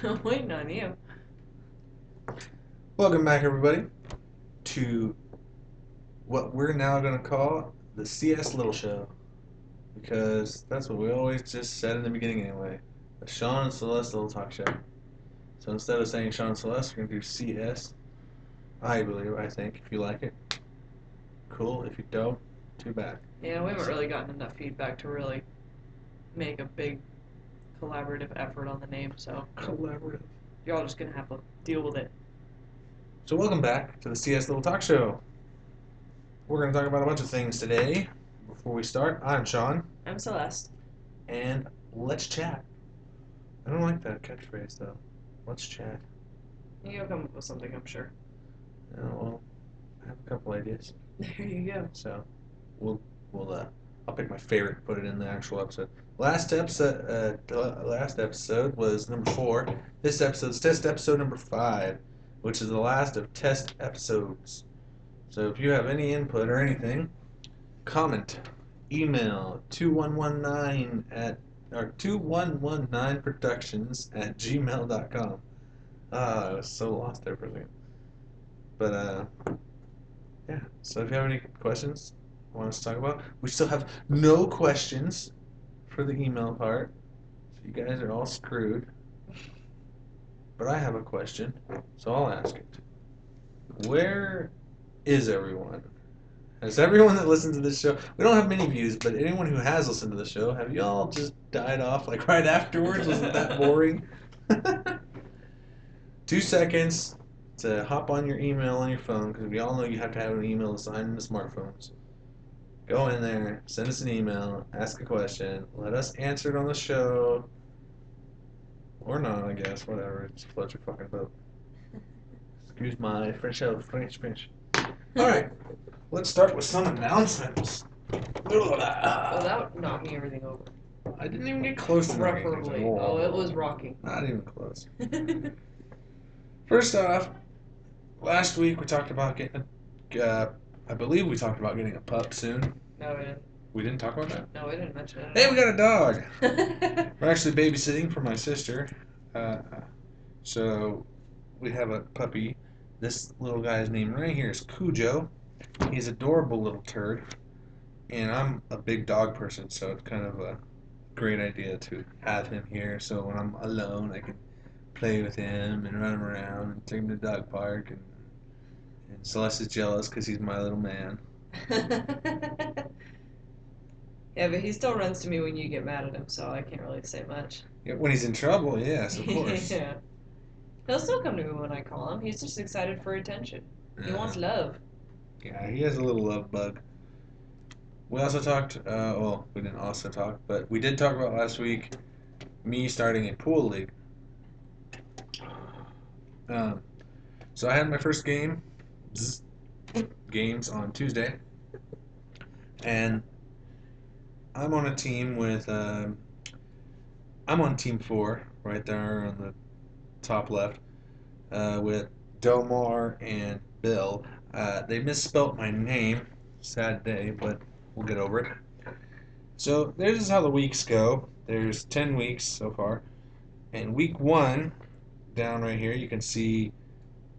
I'm waiting on you. Welcome back, everybody, to what we're now going to call the CS Little Show, because that's what we always just said in the beginning anyway. The Sean and Celeste Little Talk Show. So instead of saying Sean and Celeste, we're going to do CS. I think, if you like it. Cool. If you don't, too bad. Yeah, we haven't really gotten enough feedback to really make a big collaborative effort on the name, so Collaborative. you're all just gonna have to deal with it. So welcome back to the CS Little Talk Show. We're going to talk about a bunch of things today. Before we start, I'm Sean, I'm Celeste. and let's chat. I don't like that catchphrase, though. Let's chat. You'll come up with something, I'm sure. Oh, well, I have a couple ideas. There you go. So we'll I'll pick my favorite and put it in the actual episode. Last episode was number 4. This episode's test episode number 5, which is the last of test episodes. So if you have any input or anything, comment, email 2119 at or 2119productions@gmail.com. I was so lost there for a second. But yeah. So if you have any questions you want us to talk about, we still have no questions for the email part. So you guys are all screwed. But I have a question, so I'll ask it. Where is everyone? Has everyone that listens to this show, we don't have many views, but anyone who has listened to the show, have y'all just died off like right afterwards? Wasn't that boring? 2 seconds to hop on your email on your phone, because we all know you have to have an email to sign in the smartphones. Go in there, send us an email, ask a question, let us answer it on the show, or not, I guess, whatever. Just float your fucking boat. Excuse my French. Alright, let's start with some announcements. Without knocking everything over. I didn't even get close to knocking things Preferably. over. Oh, it was rocking. Not even close. First off, last week we talked about getting I believe we talked about getting a pup soon. No, we didn't. We didn't talk about that? No, we didn't mention it. Hey, we got a dog. We're actually babysitting for my sister. So we have a puppy. This little guy's name right here is Cujo. He's an adorable little turd. And I'm a big dog person, so it's kind of a great idea to have him here. So when I'm alone, I can play with him and run him around and take him to the dog park. And Celeste is jealous because he's my little man. Yeah, but he still runs to me when you get mad at him, so I can't really say much. Yeah, when he's in trouble, yes, of course. Yeah. He'll still come to me when I call him. He's just excited for attention. He wants love. Yeah, he has a little love bug. We also talked, well, we didn't also talk, but we did talk about last week me starting a pool league. So I had my first games on Tuesday, and I'm on a team with, I'm on team 4, right there on the top left, with Delmar and Bill. They misspelt my name, sad day, but we'll get over it. So this is how the weeks go. There's 10 weeks so far, and week 1, down right here, you can see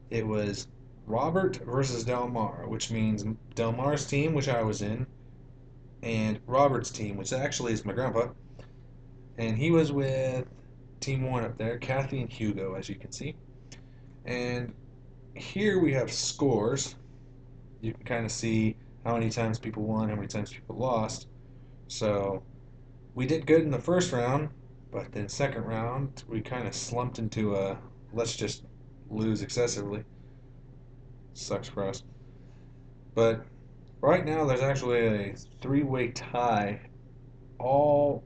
it was Robert versus Delmar, which means Delmar's team, which I was in, and Robert's team, which actually is my grandpa, and he was with team 1 up there, Kathy and Hugo, as you can see. And here we have scores. You can kind of see how many times people won, how many times people lost. So we did good in the first round, but then second round we kind of slumped into a let's just lose excessively. Sucks for us. But right now there's actually a 3-way tie. All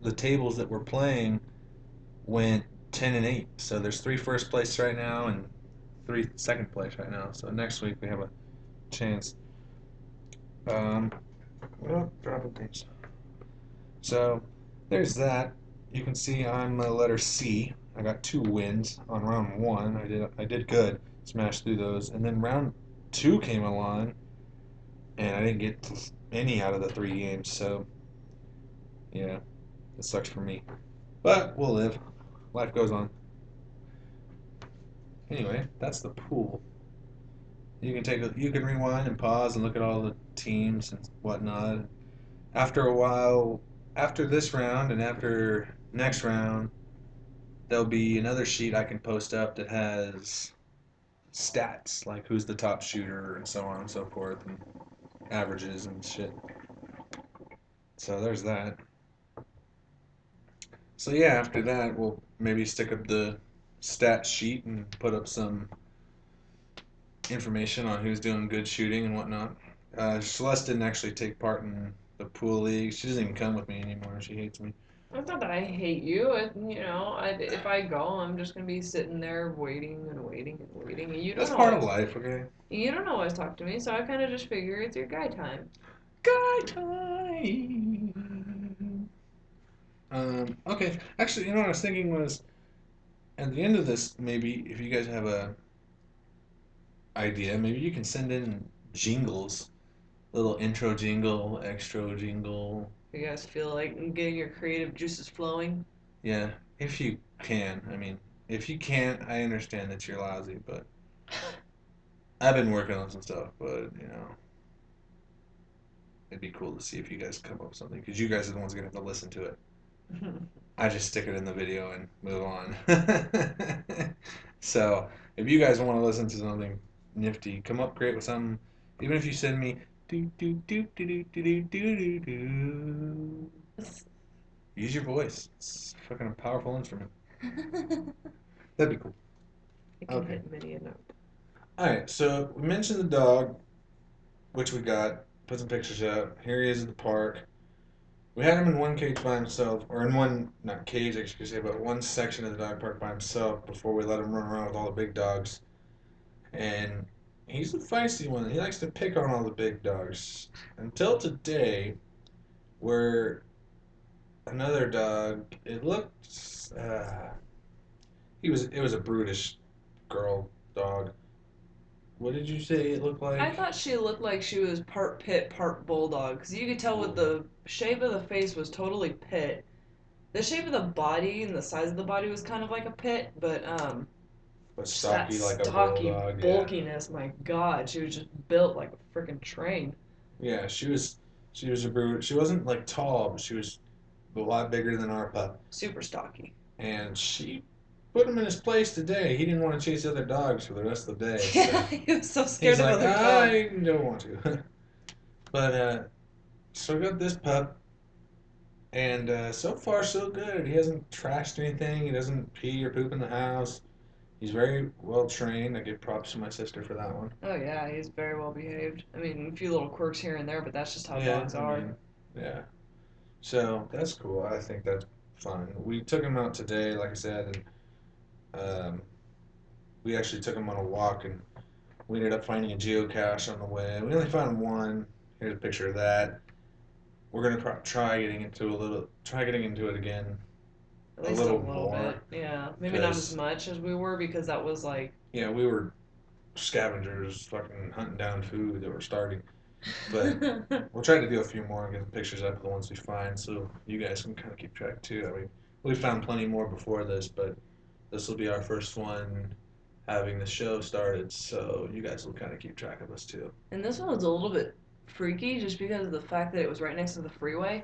the tables that we're playing went 10 and 8. So there's 3 first place right now and 3 second place right now. So next week we have a chance. Well, dropping things. So there's that. You can see I'm a letter C. I got 2 wins on round 1. I did good. Smashed through those. And then round 2 came along, and I didn't get any out of the 3 games. So yeah, it sucks for me. But we'll live. Life goes on. Anyway, that's the pool. You can rewind and pause and look at all the teams and whatnot. After a while, after this round and after next round, there'll be another sheet I can post up that has stats like who's the top shooter and so on and so forth and averages and shit. So there's that. So yeah, after that we'll maybe stick up the stat sheet and put up some information on who's doing good shooting and whatnot. Celeste didn't actually take part in the pool league. She doesn't even come with me anymore. She hates me. It's not that I hate you. If I go, I'm just gonna be sitting there waiting and waiting and waiting, and That's part of life, okay? you don't always talk to me, so I kind of just figure it's your guy time. Guy time. Okay. Actually, you know what I was thinking was at the end of this, maybe if you guys have a idea, maybe you can send in jingles, little intro jingle, extra jingle. You guys feel like getting your creative juices flowing? Yeah, if you can. I mean, if you can't, I understand that you're lousy, but I've been working on some stuff, but it'd be cool to see if you guys come up with something because you guys are the ones gonna have to listen to it. I just stick it in the video and move on. So if you guys want to listen to something nifty, come up great with something. Even if you send me do do do do do do do do do. Use your voice. It's fucking a powerful instrument. That'd be cool. It can Okay. hit many a note. All right. So we mentioned the dog, which we got. Put some pictures up. Here he is at the park. We had him in one cage by himself, or in one, not cage, I should say, but one section of the dog park by himself before we let him run around with all the big dogs. And he's a feisty one. He likes to pick on all the big dogs. Until today, where another dog, it looked, it was a brutish girl dog. What did you say it looked I like? thought she looked like she was part pit, part bulldog, because you could tell with Ooh, the shape of the face was totally pit. The shape of the body and the size of the body was kind of like a pit, but but just that stocky like a stocky bulldog, yeah. bulkiness, my god, she was just built like a freaking train. Yeah, she was a brute. She wasn't like tall, but she was a lot bigger than our pup. Super stocky. And she put him in his place today. He didn't want to chase the other dogs for the rest of the day, Yeah, so he was so he's scared of like, other dogs. I don't want to. But so I got this pup, and so far so good. He hasn't trashed anything. He doesn't pee or poop in the house. He's very well trained. I give props to my sister for that one. Oh yeah, he's very well behaved. I mean, a few little quirks here and there, but that's just how Yeah, dogs I are. mean, yeah. So that's cool. I think that's fun. We took him out today, like I said, and we actually took him on a walk, and we ended up finding a geocache on the way. We only found one. Here's a picture of that. We're gonna try getting into it again At a least a little little more, bit. Yeah, maybe not as because much as we were because that was like. yeah, we were scavengers, fucking hunting down food that were starving. But we'll try to do a few more and get the pictures up of the ones we find, so you guys can kind of keep track too. I mean, we found plenty more before this, but this will be our first one having the show started, so you guys will kind of keep track of us too. And this one was a little bit freaky just because of the fact that it was right next to the freeway.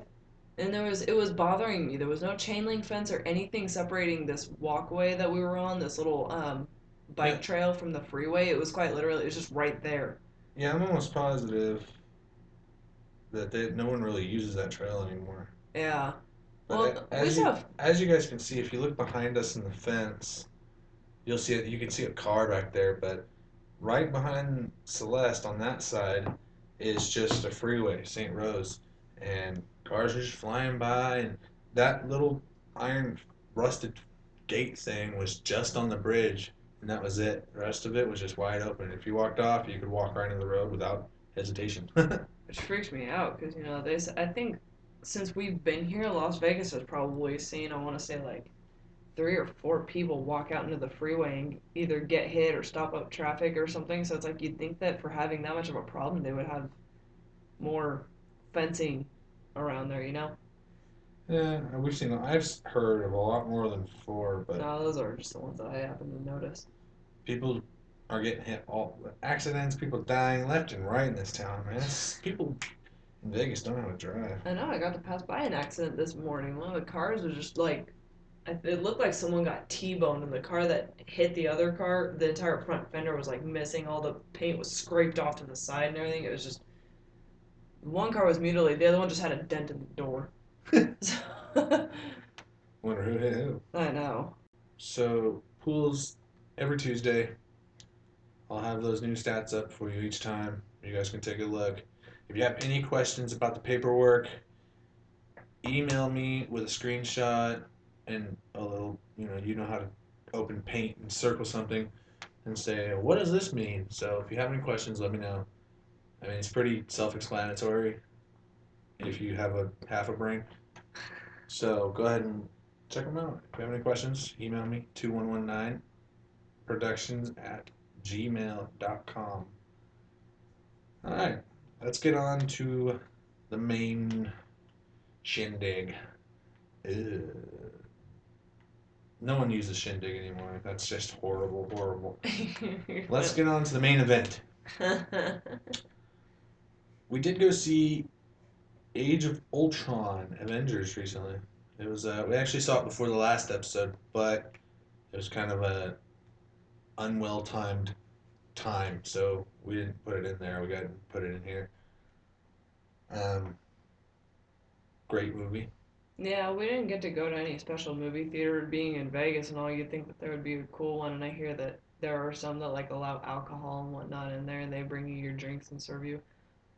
And it was bothering me. There was no chain link fence or anything separating this walkway that we were on, this little Yeah, bike trail from the freeway. It was quite literally, it was just right there. yeah, I'm almost positive that no one really uses that trail anymore. Yeah. But Well, we saw. as you guys can see, if you look behind us in the fence, you'll see it. You can see a car back there, but right behind Celeste on that side is just a freeway, St. Rose, and cars are just flying by, and that little iron rusted gate thing was just on the bridge, and that was it. The rest of it was just wide open. If you walked off, you could walk right into the road without hesitation. Which freaks me out because, I think since we've been here, Las Vegas has probably seen, I want to say, like 3 or 4 people walk out into the freeway and either get hit or stop up traffic or something. So it's like you'd think that for having that much of a problem, they would have more fencing around there, you know? Yeah, I've heard of a lot more than four, but No, those are just the ones that I happen to notice. People are getting hit all accidents, people dying left and right in this town, man. People in Vegas don't know how to drive. I know I got to pass by an accident this morning. One of the cars was just like, it looked like someone got T-boned, and the car that hit the other car, the entire front fender was like missing. All the paint was scraped off to the side and everything. It was just, one car was mutilated, the other one just had a dent in the door. So, Wonder who hit who. I know. So pools every Tuesday. I'll have those new stats up for you each time. You guys can take a look. If you have any questions about the paperwork, email me with a screenshot and a little, you know how to open paint and circle something and say, what does this mean? So if you have any questions, let me know. I mean, it's pretty self-explanatory if you have a half a brain. So go ahead and check them out. If you have any questions, email me 2119productions@gmail.com. All right, let's get on to the main shindig. Ew. No one uses shindig anymore. That's just horrible, horrible. Let's get on to the main event. We did go see Age of Ultron Avengers recently. It was we actually saw it before the last episode, but it was kind of a unwell timed time, so we didn't put it in there. We got to put it in here. Um, Great movie. Yeah, we didn't get to go to any special movie theater. Being in Vegas and all, you'd think that there would be a cool one, and I hear that there are some that like allow alcohol and whatnot in there, and they bring you your drinks and serve you.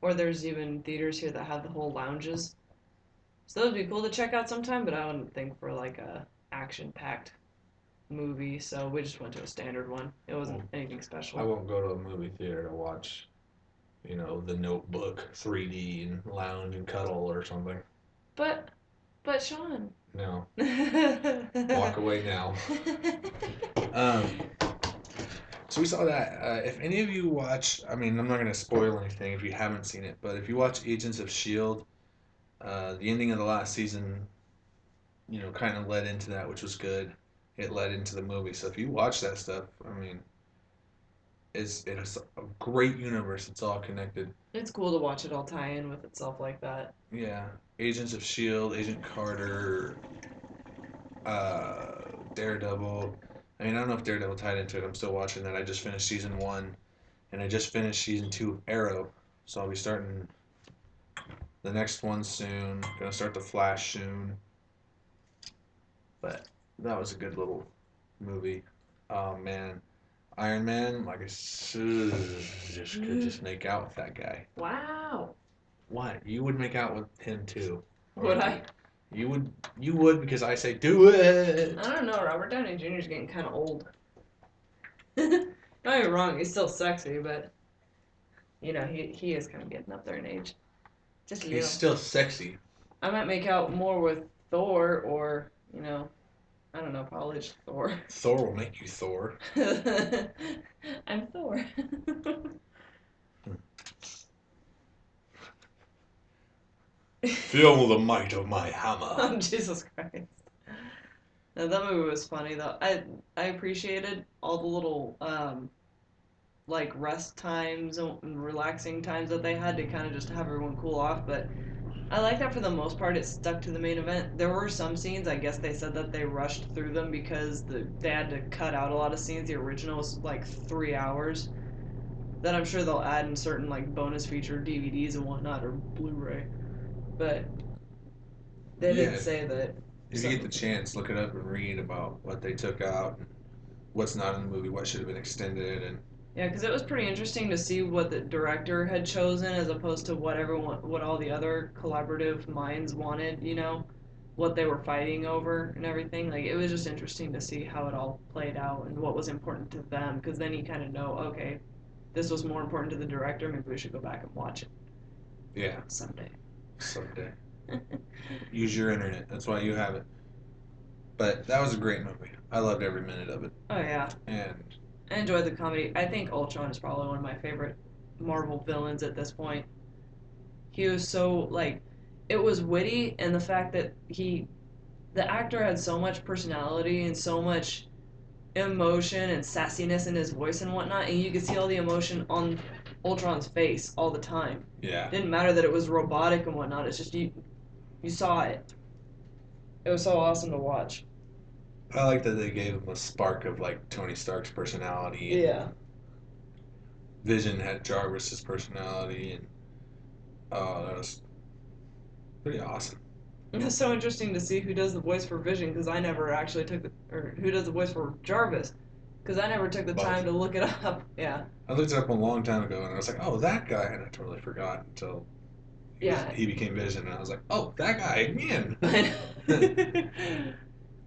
Or there's even theaters here that have the whole lounges. So that would be cool to check out sometime, but I wouldn't think for like a action-packed movie, so we just went to a standard one. It wasn't Well, anything I special. won't go to a movie theater to watch, The Notebook 3D and lounge and cuddle or something. But but Sean. No, walk I away now. Um, so we saw that. If any of you watch, I mean, I'm not going to spoil anything if you haven't seen it, but if you watch Agents of Shield, the ending of the last season, kind of led into that, which was good. It led into the movie. So if you watch that stuff, I mean, it's a great universe. It's all connected. It's cool to watch it all tie in with itself like that. Yeah, Agents of Shield, Agent Carter, Daredevil. I mean, I don't know if Daredevil tied into it. I'm still watching that. I just finished season one, and I just finished season two of Arrow, so I'll be starting the next one soon. Gonna start the Flash soon, but that was a good little movie. Oh man, Iron Man, like I just could just make out with that guy. Wow. What? You would make out with him too, Would wouldn't you? I? You would because I say do I it. don't know. Robert Downey Jr. is getting kind of old. Don't get me wrong, he's still sexy, but he is kind of getting up there in age. Just a He's little. still sexy. I might make out more with Thor, or I don't know, probably just Thor. Thor will make you Thor. I'm Thor. Feel the might of my hammer. Oh, Jesus Christ. No, that movie was funny though. I appreciated all the little like rest times and relaxing times that they had to kind of just have everyone cool off, but I like that for the most part it stuck to the main event. There were some scenes, I guess they said that they rushed through them because they had to cut out a lot of scenes. The original was like 3 hours. That I'm sure they'll add in certain like bonus feature DVDs and whatnot or Blu-ray. But they did Yeah, say that if you get the some. chance, look it up and read about what they took out, what's not in the movie, what should have been extended, and Yeah, because it was pretty interesting to see what the director had chosen as opposed to what all the other collaborative minds wanted. What they were fighting over and everything. Like it was just interesting to see how it all played out and what was important to them. Because then you kind of know, okay, this was more important to the director. Maybe we should go back and watch it yeah, someday. someday. Use your internet. That's why you have it. But that was a great movie. I loved every minute of it. Oh yeah, And I enjoyed the comedy. I think Ultron is probably one of my favorite Marvel villains at this point. He was so like, it was witty, and the fact that the actor had so much personality and so much emotion and sassiness in his voice and whatnot, and you could see all the emotion on Ultron's face all the time. Yeah. Didn't matter that it was robotic and whatnot. It's just you saw it. It was so awesome to watch. I like that they gave him a spark of like Tony Stark's personality, and Yeah. Vision had Jarvis's personality, and oh, that was pretty awesome. It's so interesting to see who does the voice for Vision because I never actually took the or who does the voice for Jarvis because I never took the time Both. to look it up. Yeah. I looked it up a long time ago, and I was like, oh, that guy, and I totally forgot until Yeah. he became Vision, and I was like, oh, that guy again.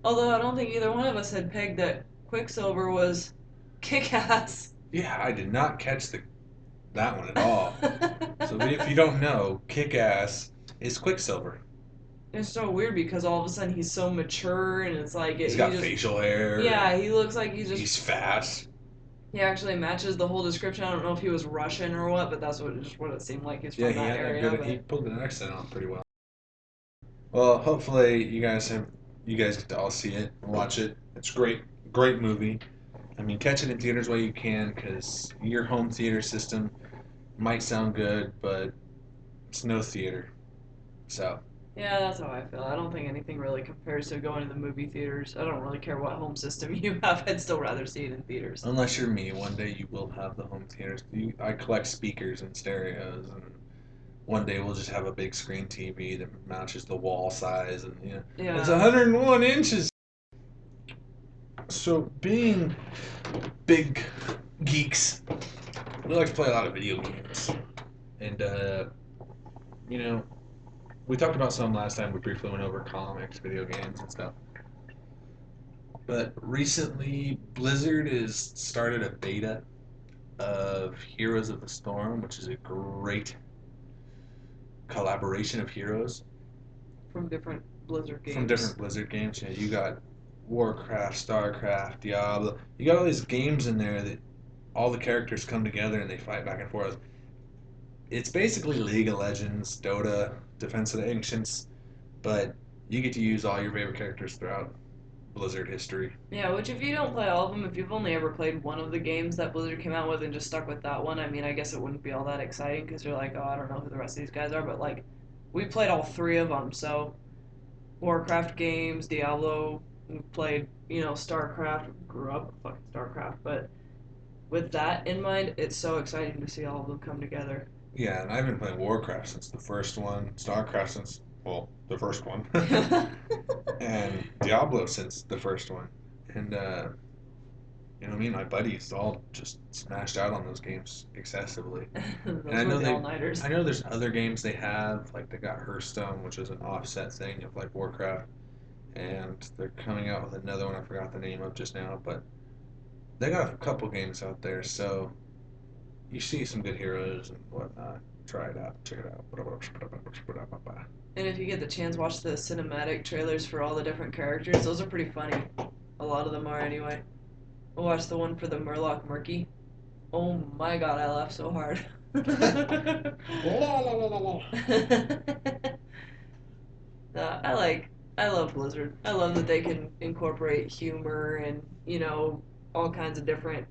Although I don't think either one of us had pegged that Quicksilver was kick ass. Yeah, I did not catch that one at all. So if you don't know, Kick Ass is Quicksilver. It's so weird because all of a sudden he's so mature and it's like He's he got just facial hair. yeah he looks like he's just He's fast. he actually matches the whole description. I don't know if he was Russian or what, but that's what it seemed like. He's Yeah, from he that had that area, good. He but pulled an accent on pretty well. Well, hopefully you guys get to all see it and watch it. It's great, great movie. I mean, catch it in theaters while you can, because your home theater system might sound good, but it's no theater. So yeah, that's how I feel. I don't think anything really compares to going to the movie theaters. I don't really care what home system you have. I'd still rather see it in theaters. unless you're me, one day you will have the home theaters. I collect speakers and stereos, and one day we'll just have a big screen TV that matches the wall size, and it's Yeah. 101 inches. So being big geeks, we like to play a lot of video games, and you know, we talked about some last time. We briefly went over comics, video games, and stuff. But recently, Blizzard has started a beta of Heroes of the Storm, which is a great collaboration of heroes From different Blizzard from games. different Blizzard games. You got Warcraft, Starcraft, Diablo. You got all these games in there that all the characters come together and they fight back and forth. It's basically League of Legends, Dota, Defense of the Ancients, but you get to use all your favorite characters throughout Blizzard history. Yeah, which if you don't play all of them, if you've only ever played one of the games that Blizzard came out with and just stuck with that one, I mean, I guess it wouldn't be all that exciting because you're like, oh, I don't know who the rest of these guys are, but like, we played all three of them, so Warcraft games, Diablo, we played, StarCraft, grew up with fucking StarCraft, but with that in mind, it's so exciting to see all of them come together. Yeah, and I've been playing Warcraft since the first one, StarCraft since, well, the first one, and Diablo since the first one. And, me and my buddies all just smashed out on those games excessively. And Those were the all-nighters. I know there's other games they have, like they got Hearthstone, which is an offset thing of like Warcraft, and they're coming out with another one I forgot the name of just now, but they got a couple games out there, so you see some good heroes and whatnot. Try it out, check it out. And if you get the chance, watch the cinematic trailers for all the different characters. Those are pretty funny. A lot of them are anyway. I watched the one for the Murloc Murky. Oh my god, I laughed so hard. I love Blizzard. I love that they can incorporate humor and, all kinds of different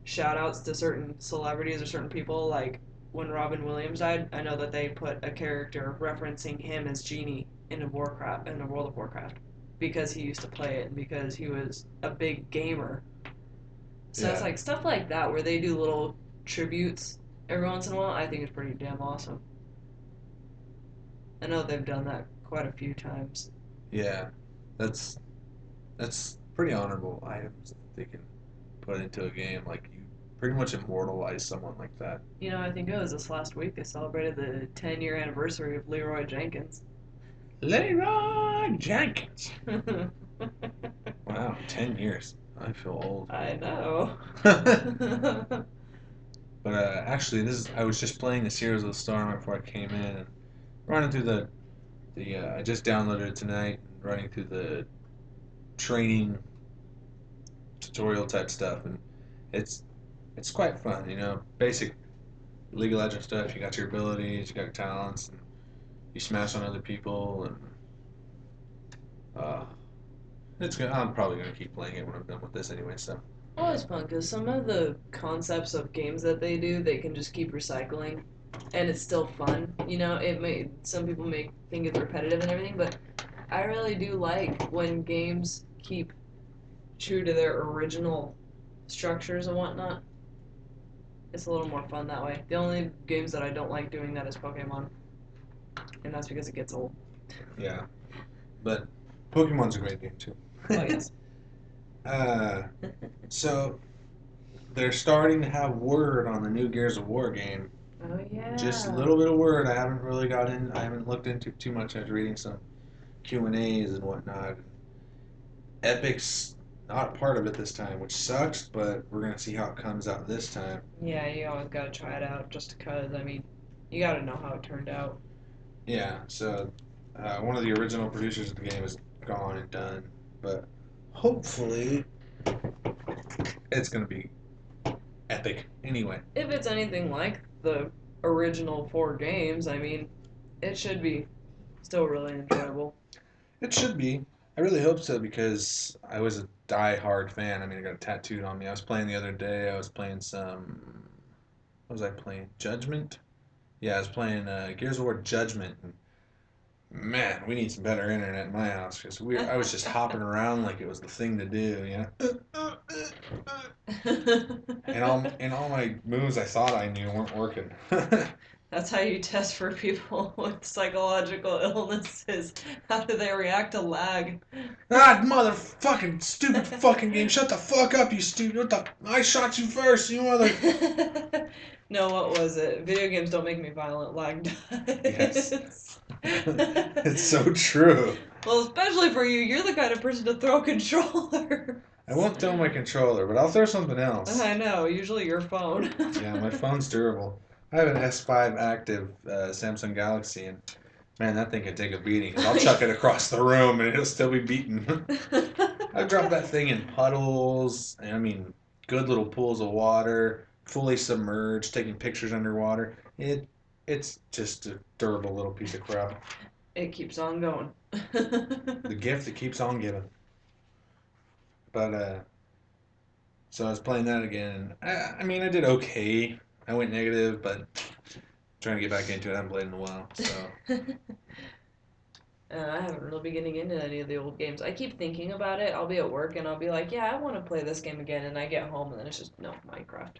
shout outs to certain celebrities or certain people. Like when Robin Williams died, I know that they put a character referencing him as Genie in Warcraft in the World of Warcraft because he used to play it and because he was a big gamer. So it's Yeah, like stuff like that where they do little tributes every once in a while. I think is pretty damn awesome. I know they've done that quite a few times. yeah, that's pretty honorable items that they can put into a game. Like you pretty much immortalize someone like that. I think it was this last week they celebrated the 10-year anniversary of Leroy Jenkins. Leroy Jenkins. Wow, 10 years. I feel old. I know. But actually, I was just playing the Heroes of the Storm before I came in and running through the I just downloaded it tonight, running through the training tutorial type stuff, and it's it's quite fun. Basic League of Legends stuff. You got your abilities, you got your talents, and you smash on other people, and uh, It's good. I'm probably gonna keep playing it when I'm done with this anyway. So Well, it's fun because some of the concepts of games that they do, they can just keep recycling, and it's still fun. You know, it may some people may think it's repetitive and everything, but I really do like when games keep true to their original structures and whatnot. It's a little more fun that way. The only games that I don't like doing that is Pokemon, and that's because it gets old. yeah, but Pokemon's a great game too. Oh yes. uh, so they're starting to have word on the new Gears of War game. Oh Just a yeah. little bit of word. I haven't really got in. I haven't looked into too much. I was reading some Q&As and whatnot. Epic's not part of it this time, which sucks. But we're gonna see how it comes out this time. Yeah, you always gotta try it out just because. I mean, you gotta know how it turned out. Yeah. So one of the original producers of the game is gone and done, but hopefully it's gonna be epic. Anyway, If it's anything like the original four games, I mean, it should be still really enjoyable. it should be. I really hope so because I was a die-hard fan. I mean, I got it tattooed on me. I was playing the other day. I was playing some. What was I playing? Judgment. Yeah, I was playing Gears of War Judgment. And man, we need some better internet in my house because I was just hopping around like it was the thing to do, you know. And all my moves I thought I knew weren't working. That's how you test for people with psychological illnesses. How do they react to lag? Ah, motherfucking stupid fucking game! Shut the fuck up, you stupid! What the? I shot you first, you mother. No, what was it? Video games don't make me violent, lag Yes, does. it's so true. Well, especially for you, you're the kind of person to throw controllers. I won't throw my controller, but I'll throw something else. I know, usually your phone. Yeah, my phone's durable. I have an S5 active Samsung Galaxy, and man, that thing can take a beating. Cause I'll chuck it across the room, and it'll still be beaten. I've dropped that thing in puddles. I mean, good little pools of water, fully submerged, taking pictures underwater. It's just a durable little piece of crap. It keeps on going. The gift that keeps on giving. But so I was playing that again. I mean, I did okay. I went negative, but trying to get back into it. I haven't played in a while, so I haven't really been getting into any of the old games. I keep thinking about it. I'll be at work and I'll be like, yeah, I want to play this game again. And I get home and then it's just, no, Minecraft.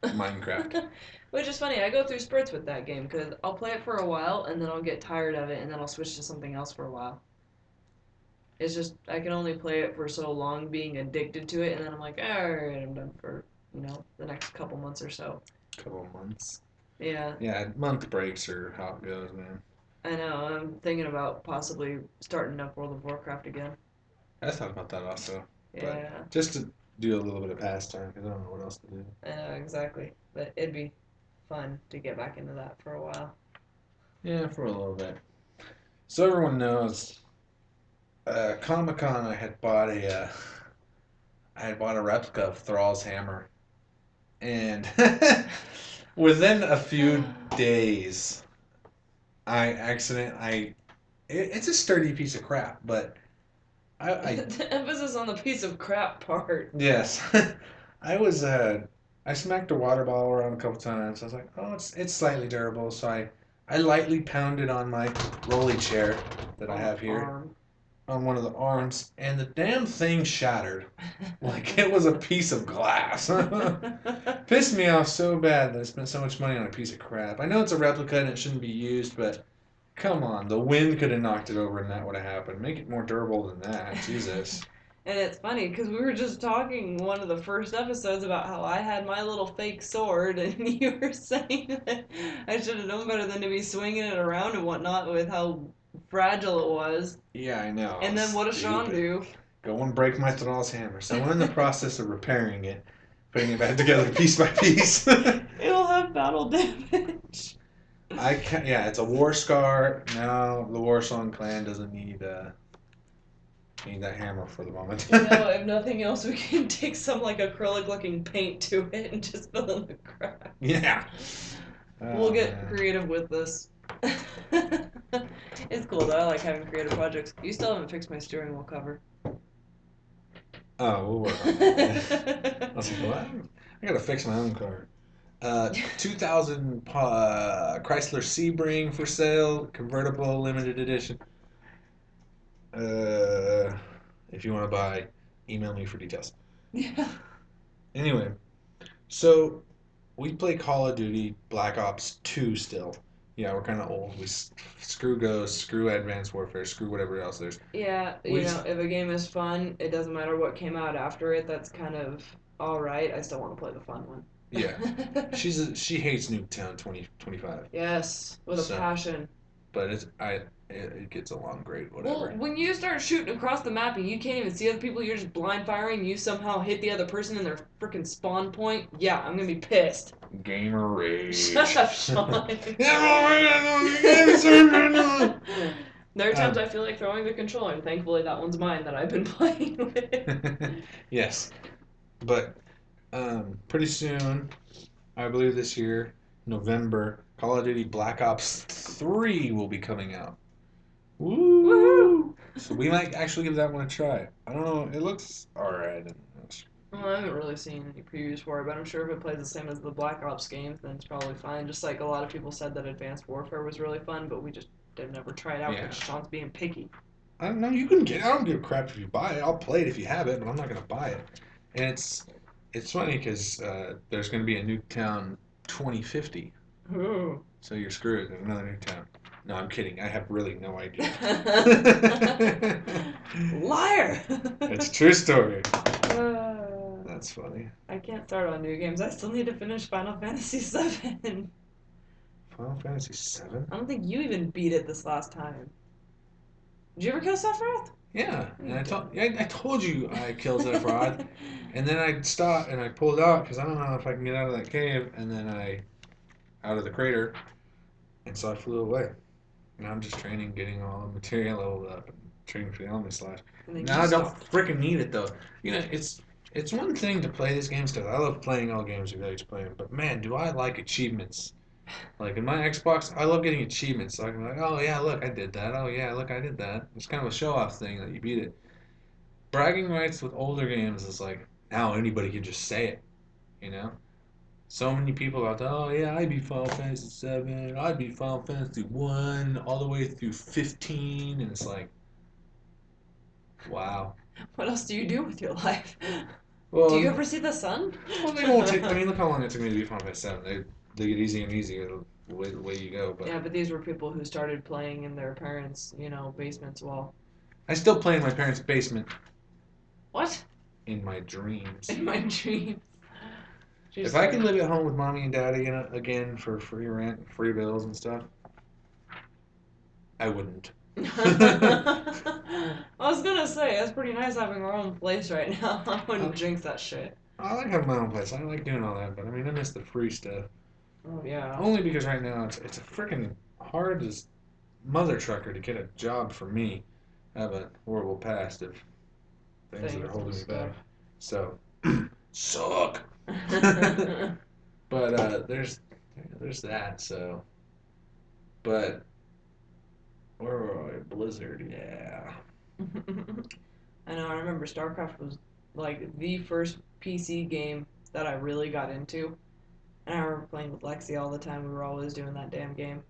Minecraft. Which is funny. I go through spurts with that game because I'll play it for a while and then I'll get tired of it and then I'll switch to something else for a while. It's just, I can only play it for so long being addicted to it. And then I'm like, alright, I'm done for, the next couple months or so. Couple of months. Yeah, Yeah, month breaks are how it goes, man. I know. I'm thinking about possibly starting up World of Warcraft again. I thought about that also, but Yeah, just to do a little bit of pastime because I don't know what else to do. I know, exactly. But it'd be fun to get back into that for a while. Yeah, for a little bit. So everyone knows, Comic Con, I had bought a replica of Thrall's hammer, and within a few days, it's a sturdy piece of crap, but I The emphasis on the piece of crap part. yes, I was I smacked a water bottle around a couple times. I was like, oh, it's slightly durable, so I lightly pounded on my rolly chair that I On have the here arm. on one of the arms, and the damn thing shattered like it was a piece of glass. Pissed me off so bad that I spent so much money on a piece of crap. I know it's a replica and it shouldn't be used, but come on, the wind could have knocked it over and that would have happened. Make it more durable than that. Jesus. And it's funny because we were just talking one of the first episodes about how I had my little fake sword, and you were saying that I should have known better than to be swinging it around and whatnot with how fragile it was. Yeah, I know. And then what does Sean Stupid. do? Go and break my Thrall's hammer. So I'm in the process of repairing it, putting it back together piece by piece. It'll have battle damage. Yeah, it's a war scar. Now the Warsong clan doesn't need that hammer for the moment. If nothing else, we can take some like acrylic looking paint to it and just fill in the cracks. Yeah. We'll Oh, get man. creative with this. It's cool though. I like having creative projects. You still haven't fixed my steering wheel cover. Oh, we'll work on that. Yeah. I was like, what? I gotta fix my own car. 2000 Chrysler Sebring for sale, convertible, limited edition. Uh, if you want to buy, email me for details. Yeah. Anyway, so we play Call of Duty Black Ops 2 still. Yeah, we're kind of old. Screw Ghost, screw Advanced Warfare, screw whatever else there's. Yeah, We if a game is fun, it doesn't matter what came out after it. That's kind of all right. I still want to play the fun yeah, one. she hates Nuketown 2025. Yes, with a So, passion. but it gets along great. Well, Whatever. when you start shooting across the map and you can't even see other people, you're just blind firing. You somehow hit the other person in their freaking spawn point. Yeah, I'm gonna be pissed. Gamer Shut rage. up, Sean. There are times um, I feel like throwing the controller, and thankfully that one's mine that I've been playing with. yes, but pretty soon, I believe this year, November, Call of Duty Black Ops 3 will be coming out. Woohoo! Woo! So we might actually give that one a try. I don't know. It looks alright. Well, I haven't really seen any previews for it, but I'm sure if it plays the same as the Black Ops games, then it's probably fine. Just like a lot of people said that Advanced Warfare was really fun, but we just did never try it out Yeah. because Sean's being picky. I don't know. You can get. I don't give a crap if you buy it. I'll play it if you have it, but I'm not gonna buy it. And it's funny because there's gonna be a Nuketown 2050. Ooh. So you're screwed. There's another Nuketown. No, I'm kidding. I have really no idea. Liar! It's a true story. Uh, That's funny. I can't start on new games. I still need to finish Final Fantasy VII. Final Fantasy 7? I don't think you even beat it this last time. Did you ever kill Sephiroth? Yeah, No, and you I told you I killed Zephyr, didn't. and then I stopped and I pulled out because I don't know if I can get out of that cave, and then out of the crater, and so I flew away. Now I'm just training, getting all the material leveled up, and training for the element slash. And then you Now I just don't stopped. freaking need it though. It's one thing to play these games because I love playing all games you guys play, but man, do I like achievements. Like in my Xbox, I love getting achievements. So I can be like, oh yeah, look, I did that. Oh yeah, look, I did that. It's kind of a show off thing that you beat it. Bragging rights with older games is like now anybody can just say it, you know? So many people out there, oh yeah, I beat Final Fantasy 7, I beat Final Fantasy 1, all the way through 15, and it's like, wow. What else do you do with your life? Do you Well, ever see the sun? well, they won't take. I mean, look how long it took me to beat Final Fantasy 7. They get easier and easier the way you go. But Yeah, but these were people who started playing in their parents', basements. Well, I still play in my parents' basement what? in my dreams. In my dreams. If Just I could like. live at home with mommy and daddy again for free rent, free bills and stuff, I wouldn't. I was gonna say, it's pretty nice having our own place right now. I I, wouldn't jinx that shit. I like having my own place. I like doing all that, but I mean, I miss the free stuff. Oh, yeah. Only because right now it's a freaking hard as mother trucker to get a job for me. I have a horrible past of things that are Things and holding me stuff. back. So suck. But there's that. So, but where were I? Blizzard. Yeah. I know, I remember StarCraft was like the first PC game that I really got into. And I remember playing with Lexi all the time. We were always doing that damn game.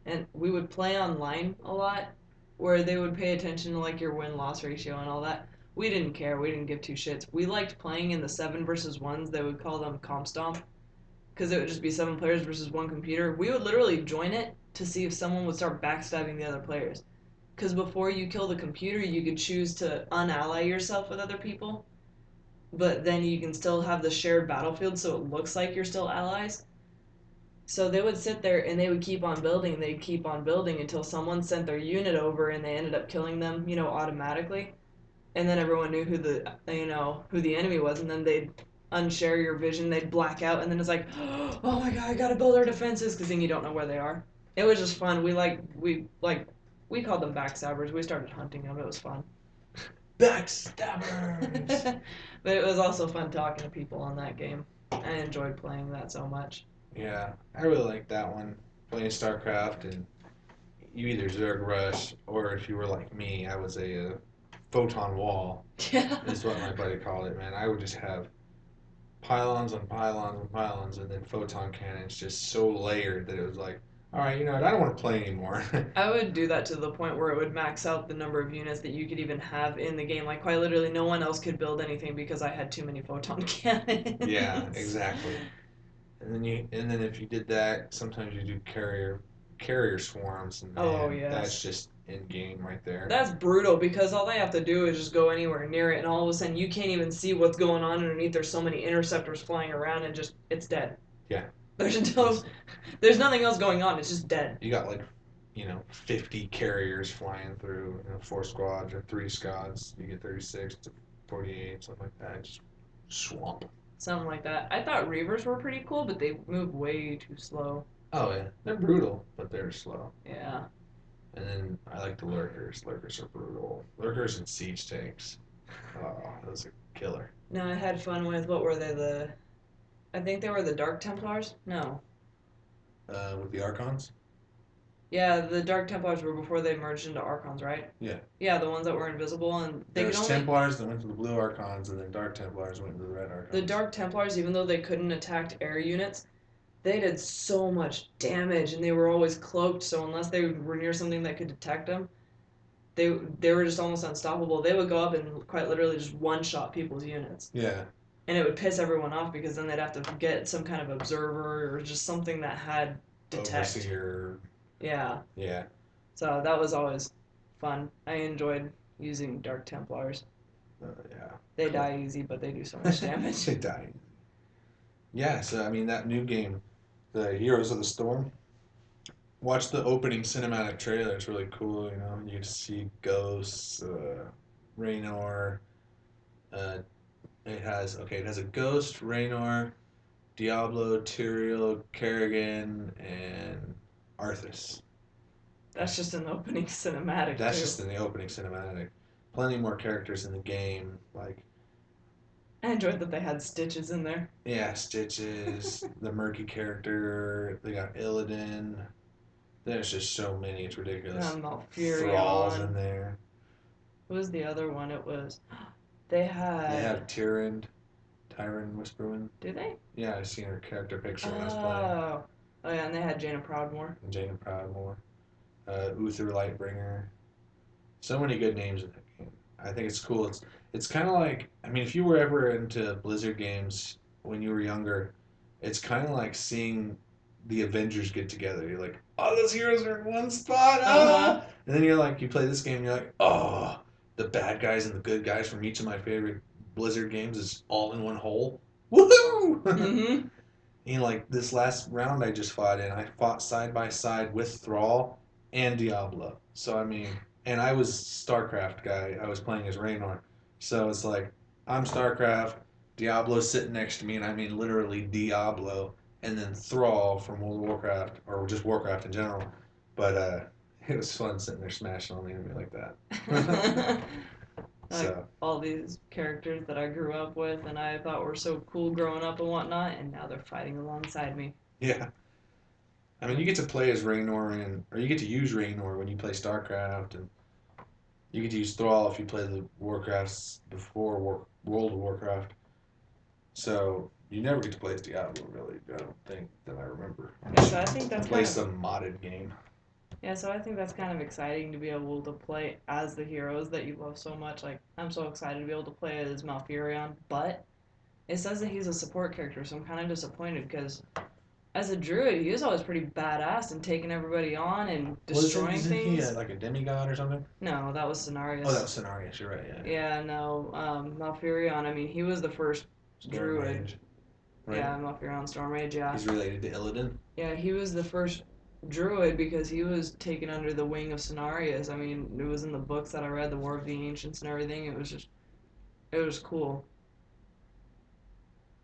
And we would play online a lot, where they would pay attention to like your win loss ratio and all that. We didn't care. We didn't give two shits. We liked playing in the seven versus ones. They would call them comp stomp because it would just be seven players versus one computer. We would literally join it to see if someone would start backstabbing the other players. Because before you kill the computer, you could choose to unally yourself with other people, but then you can still have the shared battlefield so it looks like you're still allies. So they would sit there and they would keep on building, they'd keep on building until someone sent their unit over and they ended up killing them, automatically. And then everyone knew who the enemy was, and then they'd unshare your vision, they'd black out, and then it's like, oh my god, I gotta build our defenses, because then you don't know where they are. It was just fun. We called them backstabbers. We started hunting them. It was fun. Backstabbers. But it was also fun talking to people on that game. I enjoyed playing that so much. Yeah, I really like that one. Playing StarCraft, and you either Zerg Rush or if you were like me, I was a photon wall Yeah. is what my buddy called it, man. I would just have pylons on pylons on pylons, and then photon cannons just so layered that it was like, all right, you know what? I don't want to play anymore. I would do that to the point where it would max out the number of units that you could even have in the game. Like quite literally, no one else could build anything because I had too many photon Yeah, cannons. exactly. And then if you did that, sometimes you do carrier swarms, and Oh man, that's yes. just in game right there. That's brutal because all they have to do is just go anywhere near it, and all of a sudden you can't even see what's going on underneath. There's so many interceptors flying around, and just it's dead. Yeah, There's no, just there's nothing else going on. It's just dead. you got like 50 carriers flying through, four squads or three squads. You get 36 to 48, something like that. Just swamp. Something like that. I thought Reavers were pretty cool, but they move way too slow. Oh yeah, they're brutal, but they're slow. Yeah. And then I like the lurkers. Lurkers are brutal. Lurkers and siege tanks. Oh, those are killer. No, I had fun with what were they? I think they were the Dark Templars. No. With the archons. Yeah, the Dark Templars were before they merged into Archons, right? Yeah. Yeah, the ones that were invisible and they could There's only. Templars that went to the blue archons, and then Dark Templars went to the red The archons. Dark Templars, even though they couldn't attack air units, they did so much damage and they were always cloaked. So unless they were near something that could detect them, they were just almost unstoppable. They would go up and quite literally just one shot people's units. Yeah. And it would piss everyone off because then they'd have to get some kind of observer or just something that had detect. Overseer. Yeah. Yeah. So that was always fun. I enjoyed using Dark Templars. Yeah. They Cool. die easy, but they do so much damage. They die. Yeah. So I mean, that new game, the Heroes of the Storm. Watch the opening cinematic trailer. It's really cool. You see ghosts, Raynor. Uh, it has a ghost, Raynor, Diablo, Tyrael, Kerrigan, and Arthas. That's just an opening cinematic That's too. just in the opening cinematic. Plenty more characters in the game, like I enjoyed that they had stitches in there. yeah, Stitches, the Murky character. They got Illidan. There's just so many. It's ridiculous. Thrall's in Malfurion. there. What was the other one? It was they They had. have Tyron Whisperwind. Do they? Yeah, I seen her character picture when I was playing. Oh. Oh yeah, and they had Jaina Proudmoore. And Jaina Proudmoore, Uther Lightbringer. So many good names in that game. I think it's cool. It's kind of like, I mean, if you were ever into Blizzard games when you were younger, it's kind of like seeing the Avengers get together. You're like, oh, those heroes are in one spot. Uh huh. And then you're like, you play this game, and you're like, oh, the bad guys and the good guys from each of my favorite Blizzard games is all in one hole. Woohoo! Mm-hmm. Like this last round I just fought in, I fought side by side with Thrall and Diablo. So I mean, and I was StarCraft guy. I was playing as Raynor. So it's like I'm StarCraft, Diablo's sitting next to me, and I mean literally Diablo, and then Thrall from World of Warcraft or just Warcraft in general. But it was fun sitting there smashing on the enemy like that. Like So all these characters that I grew up with and I thought were so cool growing up and whatnot, and now they're fighting alongside me. yeah, I mean you get to play as Raynor or you get to use Raynor when you play StarCraft, and you get to use Thrall if you play the Warcrafts before World of Warcraft. So you never get to play as Diablo, really. I don't think that I remember. Yeah, so I think that's Play kind of some modded game. yeah, so I think that's kind of exciting to be able to play as the heroes that you love so much. Like I'm so excited to be able to play as Malfurion, but it says that he's a support character, so I'm kind of disappointed because as a druid, he was always pretty badass and taking everybody on and destroying Isn't he things. like a demigod or something? No, that was Oh, that Cenarius. was Cenarius. You're right. Yeah. Yeah, no, Malfurion. I mean, he was the first Storm druid. Mage, right? Yeah, Malfurion Stormrage. Yeah, He's related to Illidan. yeah, he was the first druid because he was taken under the wing of Cenarius. I mean, it was in the books that I read, the War of the Ancients and everything. It was cool.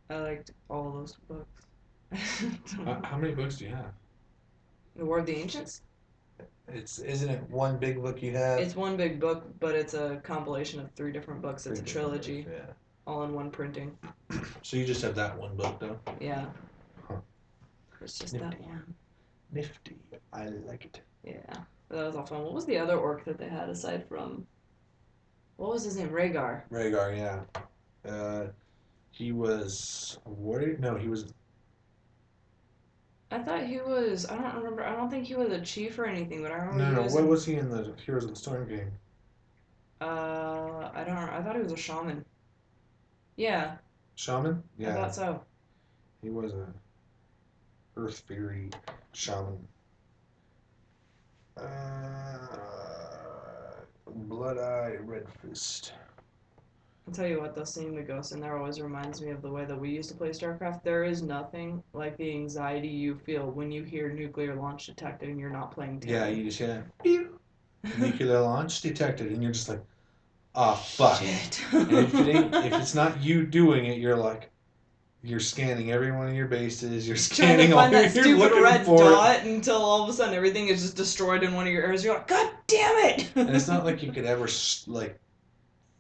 I liked all those books. How many books do you have? The War of the Ancients? Isn't it one big book you have? It's one big book, but it's a compilation of three different books. It's Three a different books, trilogy, yeah. all in one printing. So you just have that one book though? Yeah, Huh. it's just that Nifty. one. Nifty. I like it. Yeah, but that was all fun. What was the other orc that they had aside from What was his name? Rhaegar. Rhaegar, yeah. Uh, he was a warrior. No, he was. I thought he was. I don't remember. I don't think he was a chief or anything, but I remember No, he no. was What in. was he in the Heroes of the Storm game? I don't. I thought he was a shaman. Yeah, Shaman? I Yeah, thought so. he was a Earth Fury shaman. Blood Eye Red Fist. I'll tell you what, though, seeing the ghost in there always reminds me of the way that we used to play StarCraft. There is nothing like the anxiety you feel when you hear nuclear launch detected and you're not playing Yeah, Terran. you just hear pew, nuclear launch detected, and you're just like, ah, fuck. Shit. And if it's not you doing it, you're like, you're scanning every one of your bases. You're Trying to scanning all. find that You're stupid looking red for it, dot until all of a sudden everything is just destroyed in one of your areas. You're like, God damn it! and it's not like you could ever like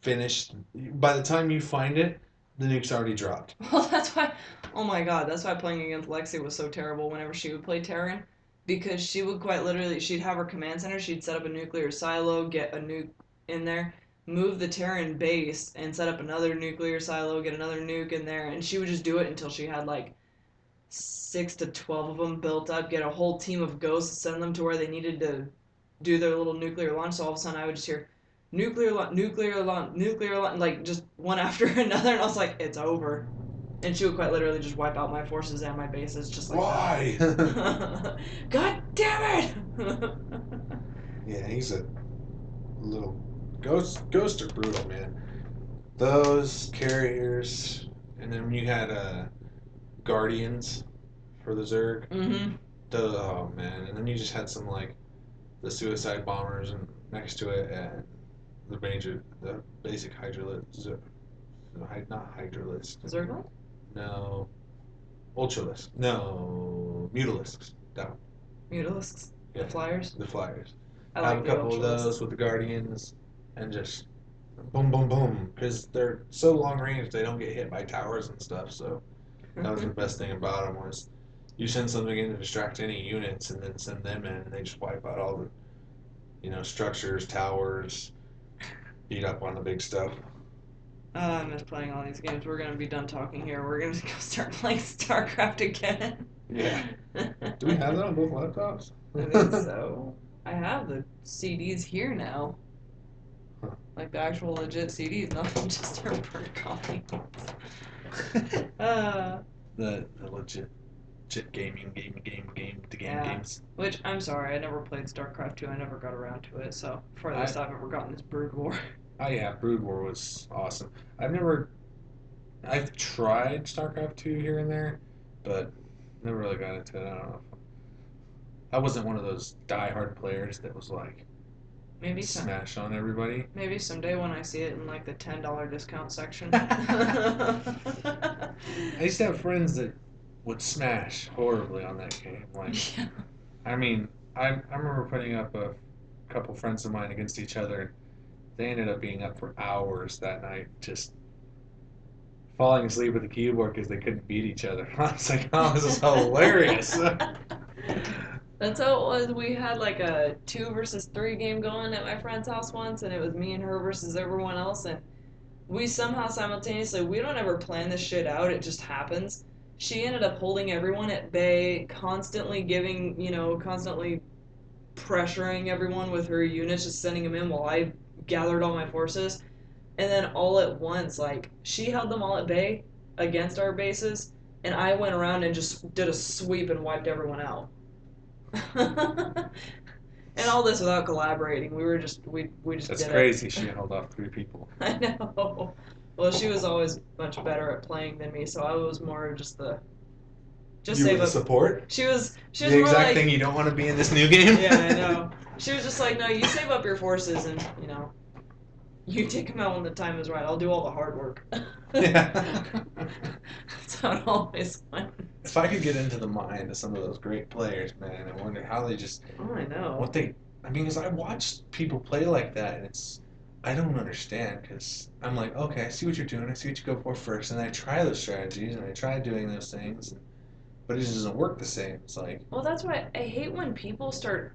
finish. By the time you find it, the nuke's already dropped. Well, that's why. Oh my god, that's why playing against Lexi was so terrible whenever she would play Terran. Because she would quite literally, she'd have her command center, she'd set up a nuclear silo, get a nuke in there, move the Terran base, and set up another nuclear silo, get another nuke in there, and she would just do it until she had like 6 to 12 of them built up, get a whole team of ghosts, send them to where they needed to do their little nuclear launch. So all of a sudden, I would just hear nuclear launch, nuclear launch, nuclear launch, like just one after another, and I was like, it's over. And she would quite literally just wipe out my forces and my bases just like Why? that. God damn it! Yeah, he's a little ghosts are brutal, man. Those carriers, and then you had guardians for the Zerg. Mm-hmm. Oh man, and then you just had some like the suicide bombers and next to it, and the basic hydralisk, not hydralisk, Zergling? no, ultralisk, no, mutalisks. That one. Mutalisks. The Yeah, flyers. the flyers. I Have a like the couple of ultralisks. those with the guardians, and just boom, boom, boom, because they're so long range they don't get hit by towers and stuff. So that was the best thing about them was you send something in to distract any units, and then send them in, and they just wipe out all the structures, towers, beat up on the big stuff. I miss playing all these games. We're gonna be done talking here. We're gonna go start playing StarCraft again. Yeah. Do we have that on both laptops? I think so. I have the CDs here now. Huh. Like the actual legit CDs, not just our burnt copies. The legit game Yeah. games. Which, I'm sorry, I never played StarCraft 2. I never got around to it, so I farthest I've ever gotten is Brood War. yeah, Brood War was awesome. I've tried StarCraft 2 here and there, but never really got into it. I don't know. I wasn't one of those die-hard players that was like Maybe some, smash on everybody. maybe someday when I see it in like the $10 discount section. I used to have friends that would smash horribly on that game. Like, Yeah. I mean, I remember putting up a couple friends of mine against each other, and they ended up being up for hours that night, just falling asleep at the keyboard because they couldn't beat each other. I was like, oh, this is hilarious. That's how it was. We had like a 2 versus 3 game going at my friend's house once, and it was me and her versus everyone else. And we somehow simultaneously, we don't ever plan this shit out, it just happens. She ended up holding everyone at bay, constantly giving, constantly pressuring everyone with her units, just sending them in while I gathered all my forces. And then all at once, like, she held them all at bay against our bases, and I went around and just did a sweep and wiped everyone out. And all this without collaborating. We just That's did it. crazy. She held off 3 people. I know. Well, she was always much better at playing than me, so I was more of just You were save the up. support? She was The more exact like, thing you don't want to be in this new game? yeah, I know. She was just like, no, you save up your forces and you take them out when the time is right. I'll do all the hard work. Yeah. That's how it always went. If I could get into the mind of some of those great players, man, I wonder how they just Oh, I know. I mean, because I watch people play like that, and I don't understand, because I'm like, okay, I see what you're doing, I see what you go for first, and I try those strategies, and I try doing those things, but it just doesn't work the same. It's like, Well, that's why I hate when people start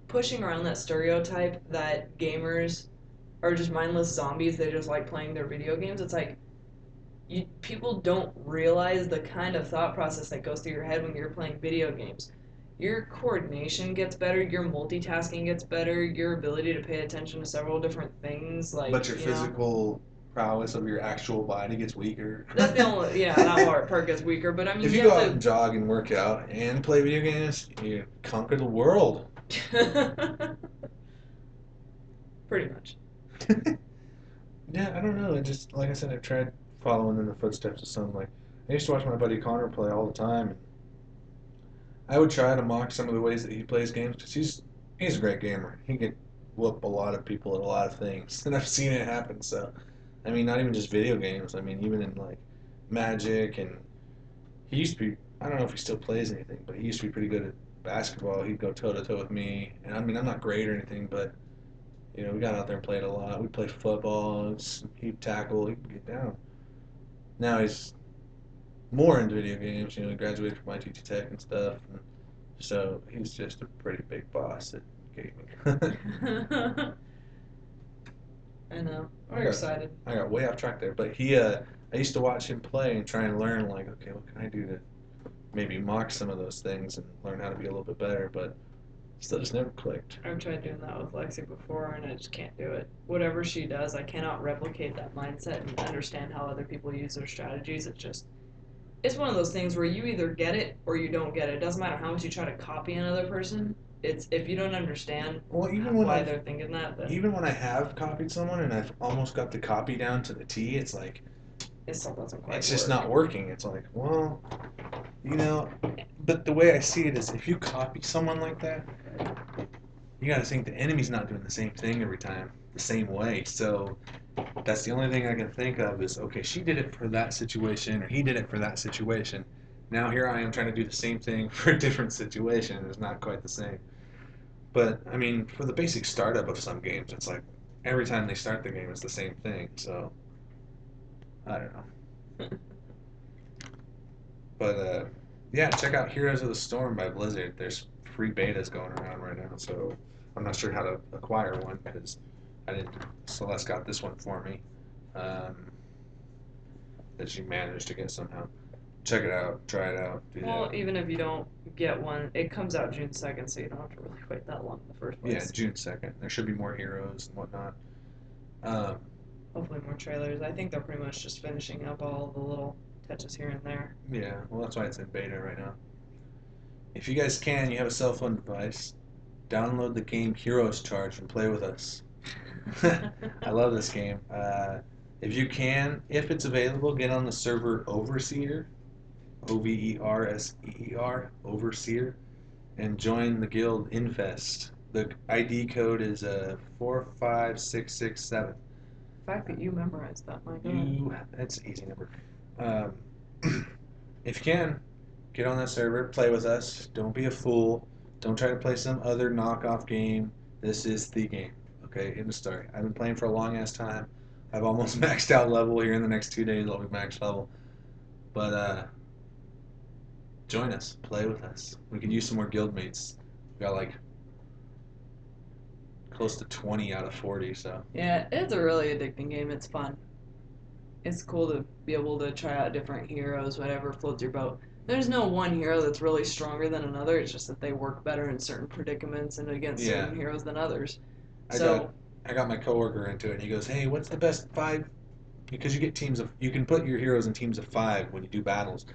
pushing around that stereotype that gamers are just mindless zombies. They just like playing their video games. It's like people don't realize the kind of thought process that goes through your head when you're playing video games. Your coordination gets better, your multitasking gets better, your ability to pay attention to several different things, But like, your you know, physical prowess of your actual body gets weaker. that's the only, yeah, that part gets weaker, but I mean, If you you have go out and to. jog and work out and play video games, you conquer the world. Pretty much. Yeah, I don't know. I just like I said, I've tried following in the footsteps of some. Like I used to watch my buddy Connor play all the time, and I would try to mock some of the ways that he plays games because he's a great gamer. He can whoop a lot of people at a lot of things, and I've seen it happen. So, I mean, not even just video games. I mean, even in like Magic, and he used to be. I don't know if he still plays anything, but he used to be pretty good at basketball. He'd go toe to toe with me, and I mean, I'm not great or anything, but we got out there and played a lot. We played football. He'd tackle. He'd get down. Now he's more into video games. He graduated from IT Tech and stuff. And so he's just a pretty big boss at gaming. I know. I We're got excited. I got way off track there, but I used to watch him play and try and learn like, okay, what can I do to maybe mock some of those things and learn how to be a little bit better, but still just never clicked. I've tried doing that with Lexi before, and I just can't do it. Whatever she does, I cannot replicate that mindset and understand how other people use their strategies. It's one of those things where you either get it or you don't get it. It doesn't matter how much you try to copy another person. It's if you don't understand Well, why they're thinking that, then even when I have copied someone and I've almost got the copy down to the T, it's like it still doesn't quite it's just work. not working. It's like, well, you know, but the way I see it is if you copy someone like that, you got to think the enemy's not doing the same thing every time, the same way. So that's the only thing I can think of is okay, she did it for that situation or he did it for that situation. Now here I am trying to do the same thing for a different situation and it's not quite the same. But I mean, for the basic startup of some games, it's like every time they start the game, it's the same thing. So I don't know. But yeah, check out Heroes of the Storm by Blizzard. There's free betas going around right now, so I'm not sure how to acquire one because I didn't. Celeste got this one for me um, that she managed to get somehow. Check it out, try it out, do Well, that. even if you don't get one, it comes out June 2nd, so you don't have to really wait that long in the first Yeah, place. June 2nd. There should be more heroes and whatnot. Um, Hopefully, more trailers. I think they're pretty much just finishing up all the little touches here and there. yeah, well, that's why it's in beta right now. If you guys can, you have a cell phone device, download the game Heroes Charge and play with us. I love this game. If you can, if it's available, get on the server Overseer, Overseer, Overseer, and join the guild Infest. The ID code is 45667. The fact that you memorized that, my god. That's an easy number. Um, if you can, get on that server, play with us. Don't be a fool. Don't try to play some other knockoff game. This is the game. Okay, end of story. I've been playing for a long ass time. I've almost maxed out level here in the next 2 days. I'll be max level. But join us, play with us. We could use some more guild mates. We got like close to 20 out of 40. So Yeah, it's a really addicting game. It's fun. It's cool to be able to try out different heroes, whatever floats your boat. There's no one hero that's really stronger than another. It's just that they work better in certain predicaments and against yeah, certain heroes than others. I got So, I got my coworker into it, and he goes, "Hey, what's the best five?" Because you get teams of you can put your heroes in teams of five when you do battles,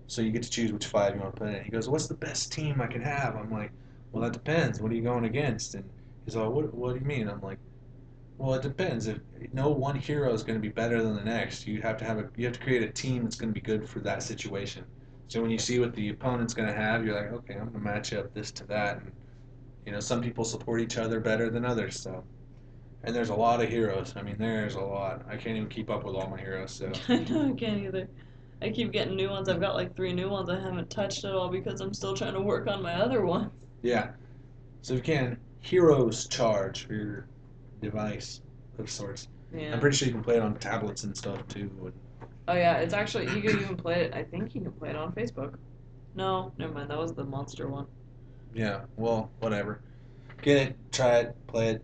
so you get to choose which five you want to put in. He goes, "What's the best team I can have?" I'm like, "Well, that depends. What are you going against?" And he's all, "What do you mean?" I'm like, "Well, it depends. If no one hero is going to be better than the next, you have to create a team that's going to be good for that situation. So when you see what the opponent's going to have, you're like, okay, I'm going to match up this to that, and some people support each other better than others. So, and there's a lot of heroes. I mean, there's a lot. I can't even keep up with all my heroes. So, I know I can't either. I keep getting new ones. I've got like 3 new ones I haven't touched at all because I'm still trying to work on my other ones. yeah. So if you can, heroes charge for your device of sorts. I'm Yeah. pretty sure you can play it on tablets and stuff too. Oh yeah, it's actually you can even play it. I think you can play it on Facebook. No, never mind. That was the monster one. Yeah. Well, whatever. Get it, try it, play it.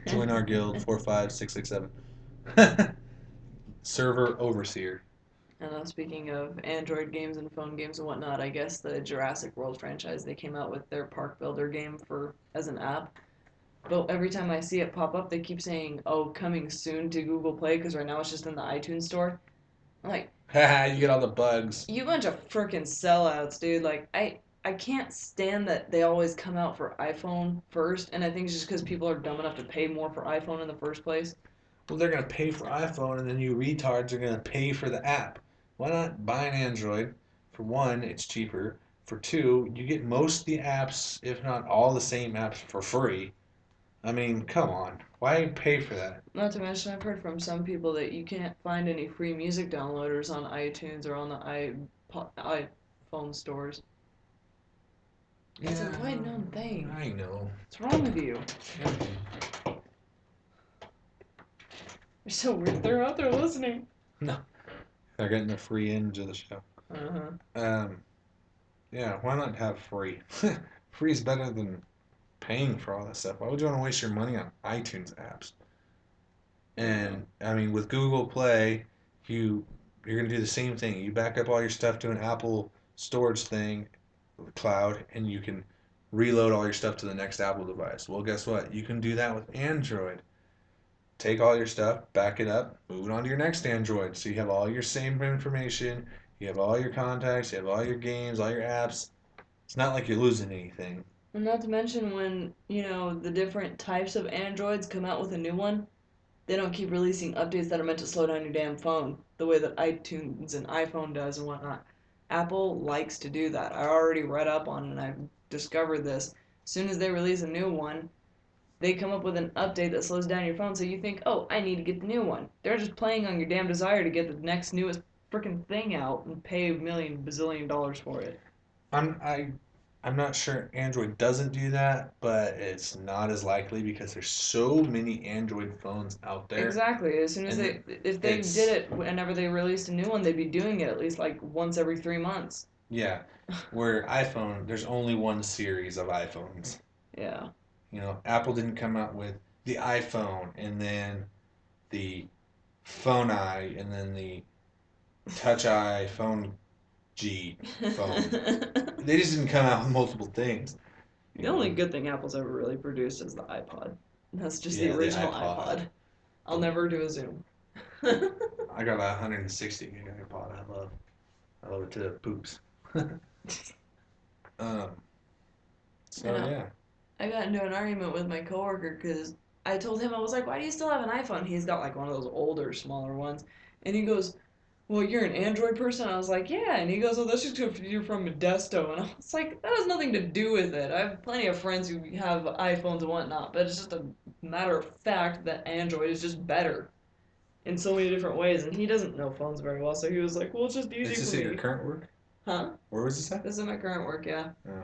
Join our guild 45667. Server overseer. And speaking of Android games and phone games and whatnot, I guess the Jurassic World franchise, they came out with their Park Builder game for as an app. But every time I see it pop up, they keep saying, "Oh, coming soon to Google Play," because right now it's just in the iTunes store. I'm like, Haha, you get all the bugs. you bunch of freaking sellouts, dude. Like, I can't stand that they always come out for iPhone first, and I think it's just because people are dumb enough to pay more for iPhone in the first place. Well, they're gonna pay for iPhone, and then you retards are gonna pay for the app. Why not buy an Android? For one, it's cheaper. For two, you get most of the apps, if not all the same apps, for free. I mean, come on. Why pay for that? Not to mention, I've heard from some people that you can't find any free music downloaders on iTunes or on the iPhone stores. It's a Yeah, quite known thing. I know. What's wrong with you? You're so weird. They're out there listening. No, they're getting the free ends of the show. Uh-huh. Um, yeah, why not have free? Free is better than paying for all that stuff. Why would you want to waste your money on iTunes apps? And I mean, with Google Play, you you're gonna do the same thing. You back up all your stuff to an Apple storage thing, cloud, and you can reload all your stuff to the next Apple device. Well, guess what? You can do that with Android. Take all your stuff, back it up, move it on to your next Android. So you have all your same information, you have all your contacts, you have all your games, all your apps. It's not like you're losing anything. And not to mention when, the different types of Androids come out with a new one, they don't keep releasing updates that are meant to slow down your damn phone the way that iTunes and iPhone does and whatnot. Apple likes to do that. I already read up on it and I've discovered this. As soon as they release a new one, they come up with an update that slows down your phone so you think, oh, I need to get the new one. They're just playing on your damn desire to get the next newest freaking thing out and pay a million bazillion dollars for it. I'm I I'm not sure Android doesn't do that, but it's not as likely because there's so many Android phones out there, Exactly. As soon as and if they did it's it whenever they released a new one, they'd be doing it at least like once every 3 months. yeah, where iPhone there's only one series of iPhones. Yeah. Apple didn't come out with the iPhone and then the Phone I and then the Touch I Phone G phone. They just didn't come out with multiple things. You The only know, good thing Apple's ever really produced is the iPod. That's just the yeah, the original iPod. iPod. I'll The, never do a Zoom. I got a 160 gig iPod. I love it to poops. um, I so know. yeah, I got into an argument with my coworker because I told him, I was like, why do you still have an iPhone? He's got like one of those older, smaller ones. And he goes, well, you're an Android person? I was like, yeah. And he goes, oh, that's just because you're from Modesto. And I was like, that has nothing to do with it. I have plenty of friends who have iPhones and whatnot, but it's just a matter of fact that Android is just better in so many different ways. And he doesn't know phones very well, so he was like, well, it's just easy is for this at your me. current work? Huh? Where was this at? This is my current work, yeah. Oh.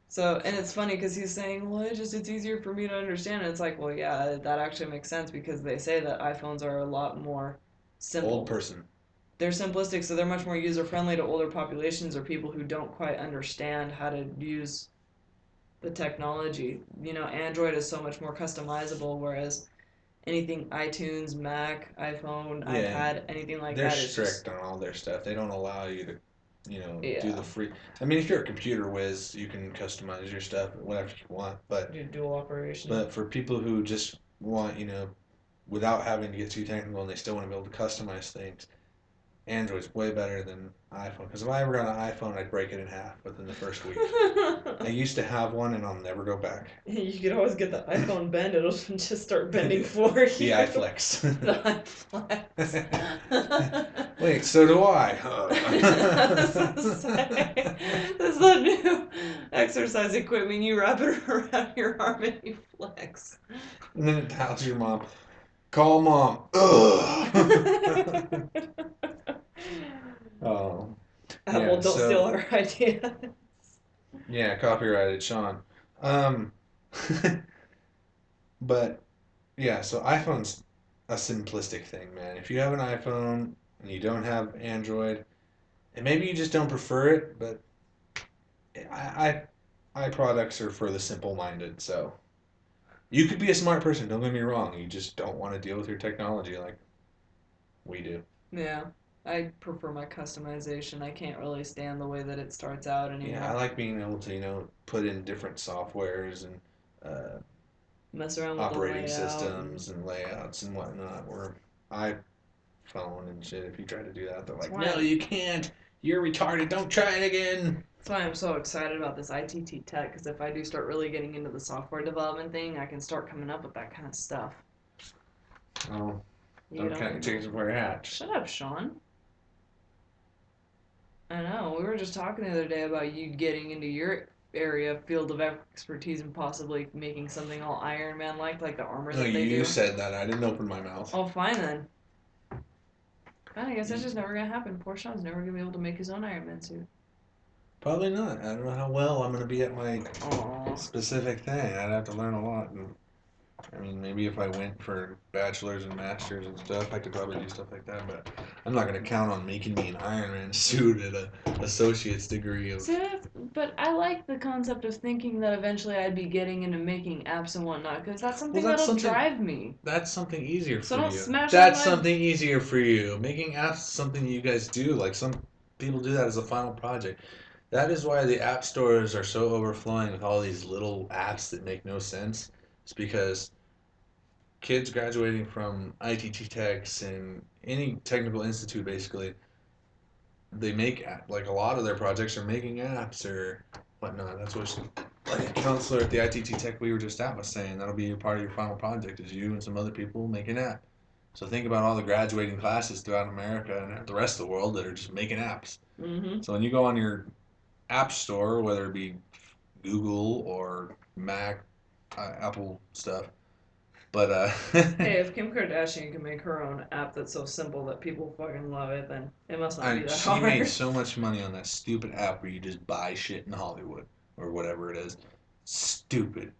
So, and it's funny because he's saying, well, it's easier for me to understand. And it's like, well, yeah, that actually makes sense because they say that iPhones are a lot more Old simple. person. They're simplistic, so they're much more user friendly to older populations or people who don't quite understand how to use the technology. Android is so much more customizable, whereas anything iTunes, Mac, iPhone, Yeah, iPad, anything like they're that is just, strict on all their stuff. They don't allow you to, do the yeah, free. I mean, if you're a computer whiz, you can customize your stuff whatever you want. But do dual operation. but for people who just want, without having to get too technical and they still want to be able to customize things, Android's way better than iPhone. Because if I ever got an iPhone, I'd break it in half within the first week. I used to have one, and I'll never go back. You could always get the iPhone bend. It'll just start bending for The you. iFlex. The iFlex. Wait, so do I. That's the new exercise equipment. You wrap it around your arm and you flex. And then it tells your mom, call mom. Ugh. Oh, Apple, yeah. don't steal So our idea. yeah, copyrighted, Sean. Um, but yeah, so iPhone's a simplistic thing, man. If you have an iPhone and you don't have Android, and maybe you just don't prefer it, but I, I products are for the simple-minded. So You could be a smart person, don't get me wrong. You just don't want to deal with your technology like we do. Yeah. I prefer my customization. I can't really stand the way that it starts out Yeah, I anymore. like being able to, put in different softwares and uh, Mess around with the operating layout and systems and layouts and whatnot. Where iPhone and shit, if you try to do that, they're that's like, why no, I'm you can't. You're retarded. Don't try it again. that's why I'm so excited about this ITT tech, because if I do start really getting into the software development thing, I can start coming up with that kind of stuff. Oh, You don't don't count your know. chickens before you hatch. Shut up, Sean. I know. We were just talking the other day about you getting into your area field of expertise and possibly making something all Iron Man like the armor No, that they you do. said that. I didn't open my mouth. Oh, fine then. Fine, I guess that's You, just never gonna happen. Poor Sean's never gonna be able to make his own Iron Man suit. probably not. I don't know how well I'm going to be at my Aww. specific thing. I'd have to learn a lot. And I mean, maybe if I went for bachelor's and masters and stuff, I could probably do stuff like that. But I'm not going to count on making me an Iron Man suit at a associate's degree of. See, but I like the concept of thinking that eventually I'd be getting into making apps and whatnot, because that's Well, something that's that'll something. drive me. That's something easier So for don't you. smash all That's my. something easier for you. Making apps is something you guys do. Like some people do that as a final project. That is why the app stores are so overflowing with all these little apps that make no sense. It's because kids graduating from ITT Techs and any technical institute basically, they make like a lot of their projects are making apps or whatnot. That's what like a counselor at the ITT Tech we were just at was saying. That'll be a part of your final project is you and some other people make an app. So think about all the graduating classes throughout America and the rest of the world that are just making apps. Mm-hmm. So when you go on your app store, whether it be Google or Mac, Apple stuff, but Hey, if Kim Kardashian can make her own app that's so simple that people fucking love it, then it must not be that she made hard. so much money on that stupid app where you just buy shit in Hollywood or whatever it is. Stupid.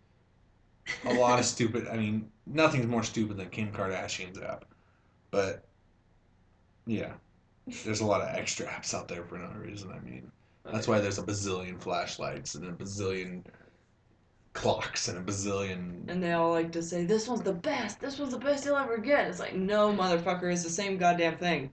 A lot of stupid. I mean, nothing's more stupid than Kim Kardashian's app. But yeah, there's a lot of extra apps out there for no reason. I mean, Oh, that's yeah. why there's a bazillion flashlights and a bazillion clocks and a bazillion. And they all like to say, "This one's the best. This one's the best you'll ever get." It's like, no, motherfucker, it's the same goddamn thing.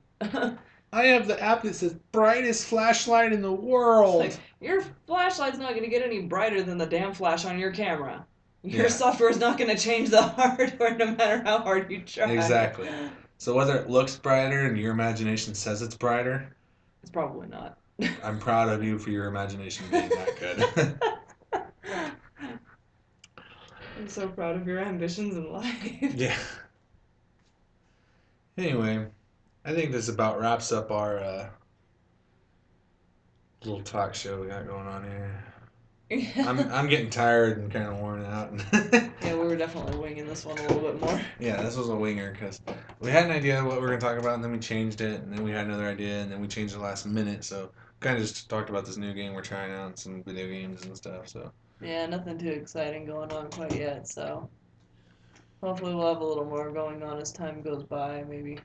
I have the app that says brightest flashlight in the It's world. like, your flashlight's not going to get any brighter than the damn flash on your camera. Your Yeah, software is not going to change the hardware no matter how hard you try. exactly. So whether it looks brighter and your imagination says it's brighter, It's probably not. I'm proud of you for your imagination being that good. I'm so proud of your ambitions in life. Yeah. Anyway, I think this about wraps up our little talk show we got going on here. Yeah. I'm getting tired and kind of worn out. Yeah, we were definitely winging this one a little bit more. Yeah, this was a winger because we had an idea of what we were going to talk about, and then we changed it, and then we had another idea, and then we changed it last minute. So kind of just talked about this new game we're trying out, and some video games and stuff. So Yeah, nothing too exciting going on quite yet, so hopefully we'll have a little more going on as time goes by, maybe.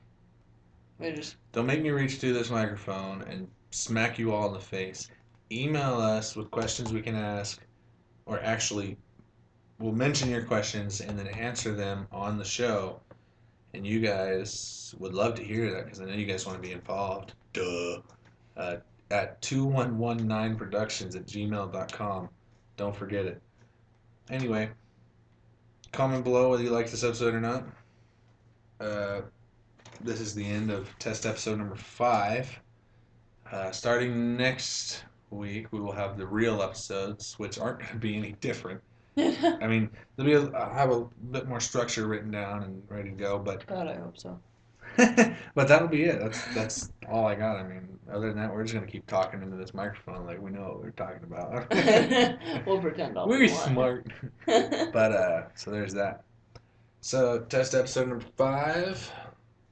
We just don't make me reach through this microphone and smack you all in the face. Email us with questions we can ask, or actually, we'll mention your questions and then answer them on the show. And you guys would love to hear that because I know you guys want to be involved. Duh. Uh, at 2119productions at gmail.com. Don't forget it. Anyway, comment below whether you like this episode or not. Uh, this is the end of test episode number 5. Starting next week, we will have the real episodes, which aren't going to be any different. God, I mean, I'll have a bit more structure written down and ready to go, but I hope so. but that'll be it. That's all I got. I mean, other than that, we're just gonna keep talking into this microphone like we know what we're talking about. We'll pretend all we We're want. smart. But so there's that. So test episode number 5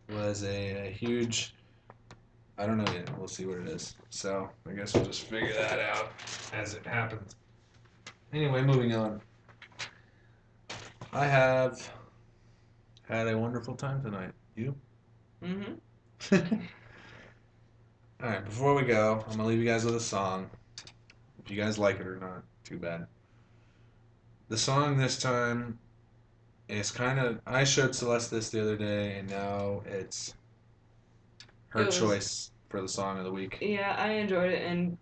was a huge. I don't know yet. We'll see what it is. So I guess we'll just figure that out as it happens. Anyway, moving on. I have had a wonderful time tonight. You? Mm-hmm. All right. Before we go, I'm gonna leave you guys with a song. If you guys like it or not, too bad. The song this time It's kind of. I showed Celeste this the other day, and now it's her It was, choice for the song of the week. yeah, I enjoyed it, and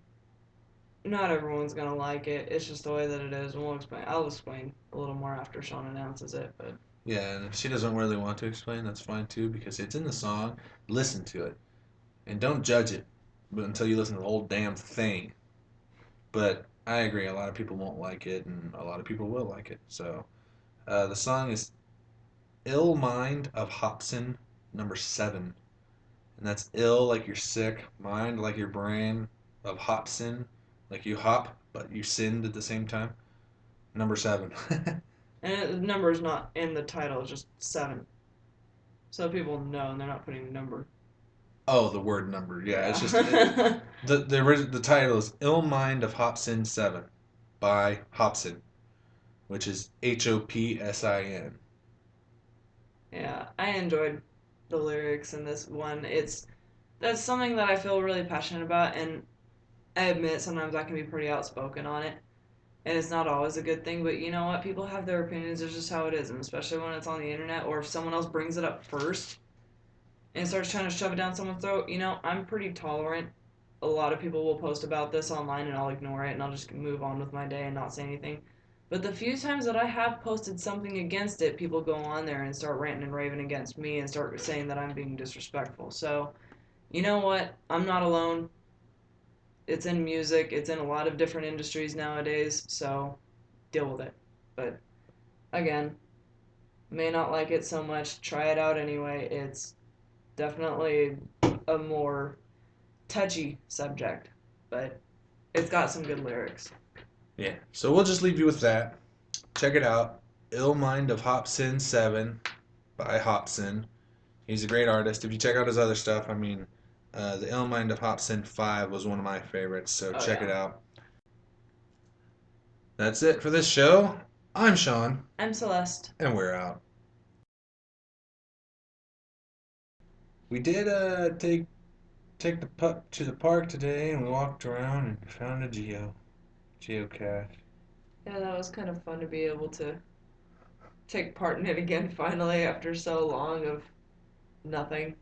not everyone's gonna like it. It's just the way that it is, and we'll explain. I'll explain a little more after Sean announces it, but Yeah, and if she doesn't really want to explain, that's fine too, because it's in the song. Listen to it, and don't judge it, but until you listen to the whole damn thing. But I agree, a lot of people won't like it, and a lot of people will like it. So the song is "Ill Mind" of Hobson, number 7. And that's ill like you're sick, mind like your brain, of Hobson, like you hop, but you sinned at the same time. Number 7. and the number is not in the title; it's just 7, so people know, and they're not putting a number. Oh, the word number. Yeah, it's just Yeah. the title is "Ill Mind of Hobson 7" by Hobson, which is Hopsin. Yeah, I enjoyed the lyrics in this one. That's something that I feel really passionate about, and I admit sometimes I can be pretty outspoken on it, and it's not always a good thing. But you know what? People have their opinions. It's just how it is, and especially when it's on the internet, or if someone else brings it up first and starts trying to shove it down someone's throat. I'm pretty tolerant. A lot of people will post about this online, and I'll ignore it, and I'll just move on with my day and not say anything. But the few times that I have posted something against it, people go on there and start ranting and raving against me and start saying that I'm being disrespectful. So, you know what? I'm not alone. It's in music, it's in a lot of different industries nowadays, so deal with it. But again, may not like it so much. Try it out anyway. It's definitely a more touchy subject, but it's got some good lyrics. Yeah, so we'll just leave you with that. Check it out. "Ill Mind of Hobson 7" by Hobson. He's a great artist. If you check out his other stuff, I mean, the "Ill Mind of Hobson 5" was one of my favorites, so Oh, check it yeah. out. That's it for this show. I'm Sean, I'm Celeste. and we're out. We did take the pup to the park today, and we walked around and found a geocache. Yeah, that was kind of fun to be able to take part in it again finally after so long of nothing.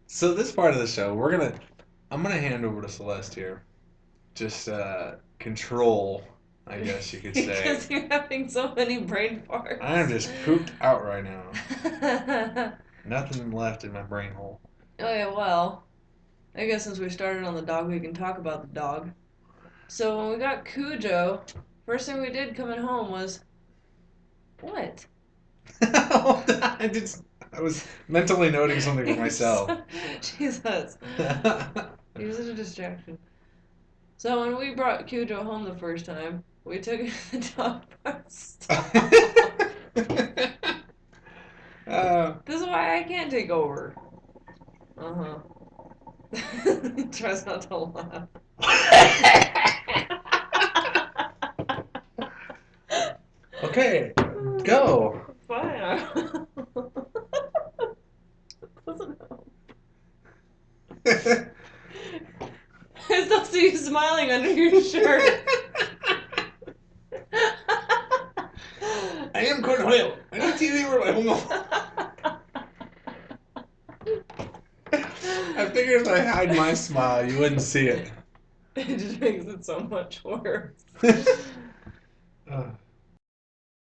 So this part of the show, I'm gonna hand over to Celeste here. Just control, I guess you could say. Because you're having so many brain I am farts. just pooped out right now. Okay, Nothing left in my brain hole. well, I guess since we started on the dog, we can talk about the dog. So when we got Cujo, first thing we did coming home was what? I was mentally noting something for myself. Jesus, you're such a distraction. So when we brought Cujo home the first time, we took him to the dog park. Stop. uh, This is why I can't take over. Uh huh. Tries not to laugh. okay, go. Fine. Doesn't help. I still see you smiling under your shirt. I am Cornholio. I need TV where my home. I figured if I hide my smile, you wouldn't see it. It just makes it so much worse.